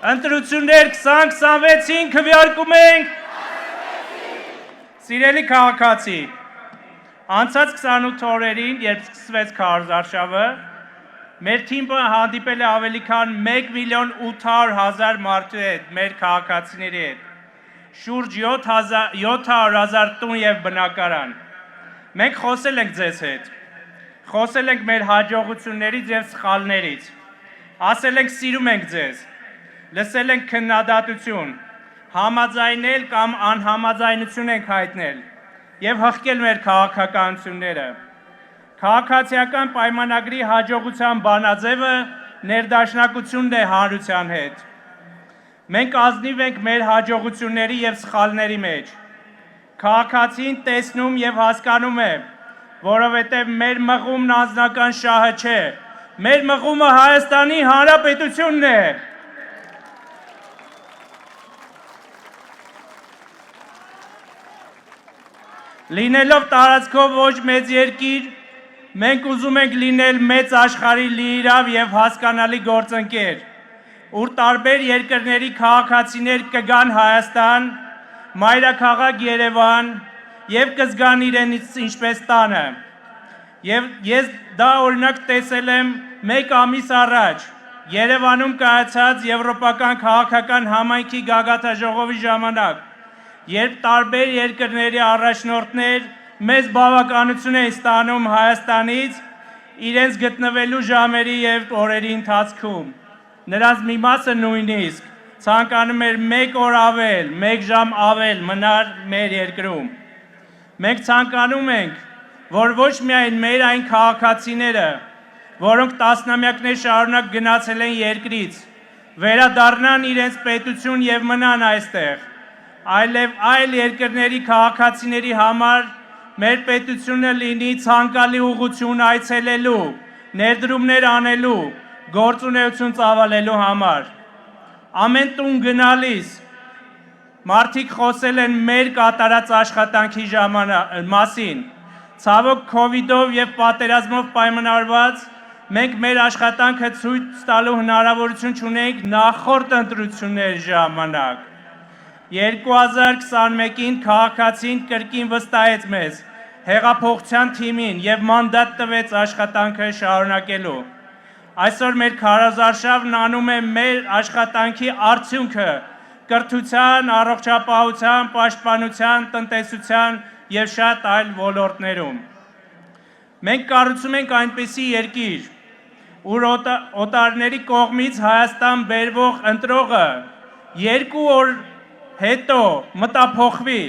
Ընտրություններ 2026-ին քվեարկում ենք։ Սիրելի քաղաքացի, անցած 28 օրերին, երբ սկսվեց քարոզարշավը, մեր թիմը հանդիպել է ավելի քան 1,800,000 մարդու հետ, մեր քաղաքացիների հետ, շուրջ 700,000 տուն և բնակարան։ Մենք խոսել ենք ձեզ հետ, խոսել ենք մեր հաջողություններից և սխալներից, ասել ենք սիրում ենք ձեզ, լսել ենք քննադատություն, համաձայնել կամ անհամաձայնություն ենք հայտնել և հղկել մեր քաղաքականությունները։ Քաղաքացիական պայմանագրի հաջողության բանաձևը ներդաշնակությունն է հանրության հետ։ Մենք ազնիվ ենք մեր հաջողությունների և սխալների մեջ։ Քաղաքացին տեսնում և հասկանում է, որովհետև մեր մղումն անձնական շահը չէ, մեր մղումը Հայաստանի Հանրապետությունն է։ Լինելով տարածքով ոչ մեծ երկիր, մենք ուզում ենք լինել մեծ աշխարհի լիիրավ և հասկանալի գործընկեր, ուր տարբեր երկրների քաղաքացիներ կգան Հայաստան, մայրաքաղաք Երևան և կզգան իրենց ինչպես տանը։ Եվ ես դա օրինակ տեսել եմ մեկ ամիս առաջ Երևանում կայացած Եվրոպական քաղաքական համայնքի գագաթնաժողովի ժամանակ, երբ տարբեր երկրների առաջնորդներ մեծ բավականություն են ստանում Հայաստանից իրենց գտնվելու ժամերի և օրերի ընթացքում։ Նրանց մի մասը նույնիսկ ցանկանում էր 1 օր ավել, 1 ժամ ավել մնալ մեր երկրում։ Մենք ցանկանում ենք, որ ոչ միայն մեր այն քաղաքացիները, որոնք տասնամյակներ շարունակ գնացել են երկրից, վերադառնան իրենց պետություն և մնան այստեղ, այլև այլ երկրների քաղաքացիների համար մեր պետությունը լինի ցանկալի ուղղություն այցելելու, ներդրումներ անելու, գործունեություն ծավալելու համար։ Ամեն տուն գնալիս մարդիկ խոսել են մեր կատարած աշխատանքի մասին։ Ցավոք քովիդով և պատերազմով պայմանավորված մենք մեր աշխատանքը ցույց տալու հնարավորություն չունեինք նախորդ ընտրությունների ժամանակ։ 2021-ին քաղաքացին կրկին վստահեց մեզ, հեղափոխության թիմին և մանդատ տվեց աշխատանքը շարունակելու։ Այսօր մեր քարոզարշավն անում է մեր աշխատանքի արդյունքը կրթության, առողջապահության, պաշտպանության, տնտեսության և շատ այլ ոլորտներում։ Մենք կառուցում ենք այնպիսի երկիր, ուր օտարների կողմից Հայաստան բերվող ընտրողը 2 օր հետո մտափոխվի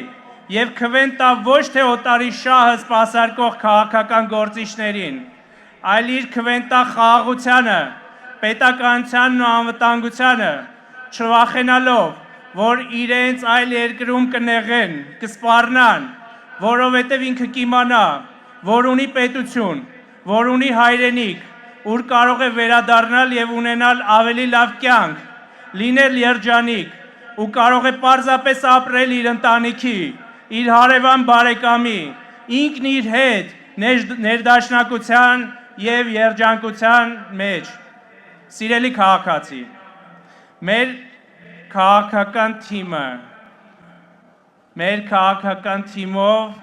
և քվեն տա ոչ թե օտարի շահը սպասարկող քաղաքական գործիչներին, այլ իր քվեն տա խաղաղությանը, պետականությանն ու անվտանգությանը, չվախենալով, որ իրենց այլ երկրում կնեղեն, կսպառնան, որովհետև ինքը կիմանա, որ ունի պետություն, որ ունի հայրենիք, ուր կարող է վերադառնալ և ունենալ ավելի լավ կյանք, լինել երջանիկ ու կարող է պարզապես ապրել իր ընտանիքի, իր հարևան բարեկամի, ինքն իր հետ ներդաշնակության և երջանկության մեջ։ Սիրելի քաղաքացի, մեր քաղաքական թիմով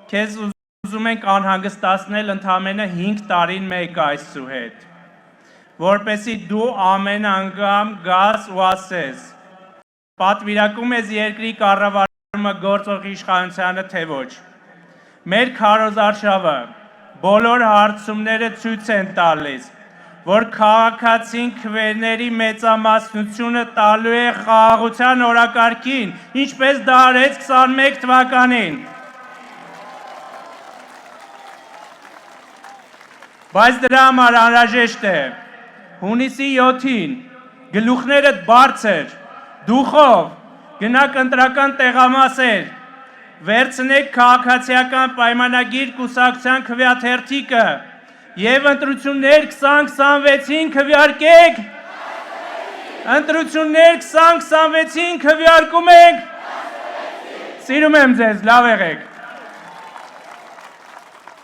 քեզ ուզում ենք անհանգստացնել ընդամենը 5 տարին մեկ այսու հետ, որպեսզի դու ամեն անգամ գաս ու ասես, պատվիրակում ես երկրի կառավարումը գործող իշխանությանը, թե ոչ։ Մեր քարոզարշավը բոլոր հարցումները ցույց են տալիս, որ քաղաքացին քվեների մեծամասնությունը տալու է խաղաղության օրակարգին, ինչպես դա արեց 21 թվականին։ Բայց դրա համար անհրաժեշտ է հունիսի 7-ին գլուխներդ բարձր, դուխով, գնաք ընտրական տեղամասեր, վերցնեք քաղաքացիական պայմանագիր կուսակցության քվեաթերթիկը և ընտրություններ 2026-ին քվեարկեք։ Ընտրություններ 2026-ին քվեարկում ենք։ Սիրում եմ ձեզ, լավ եղեք։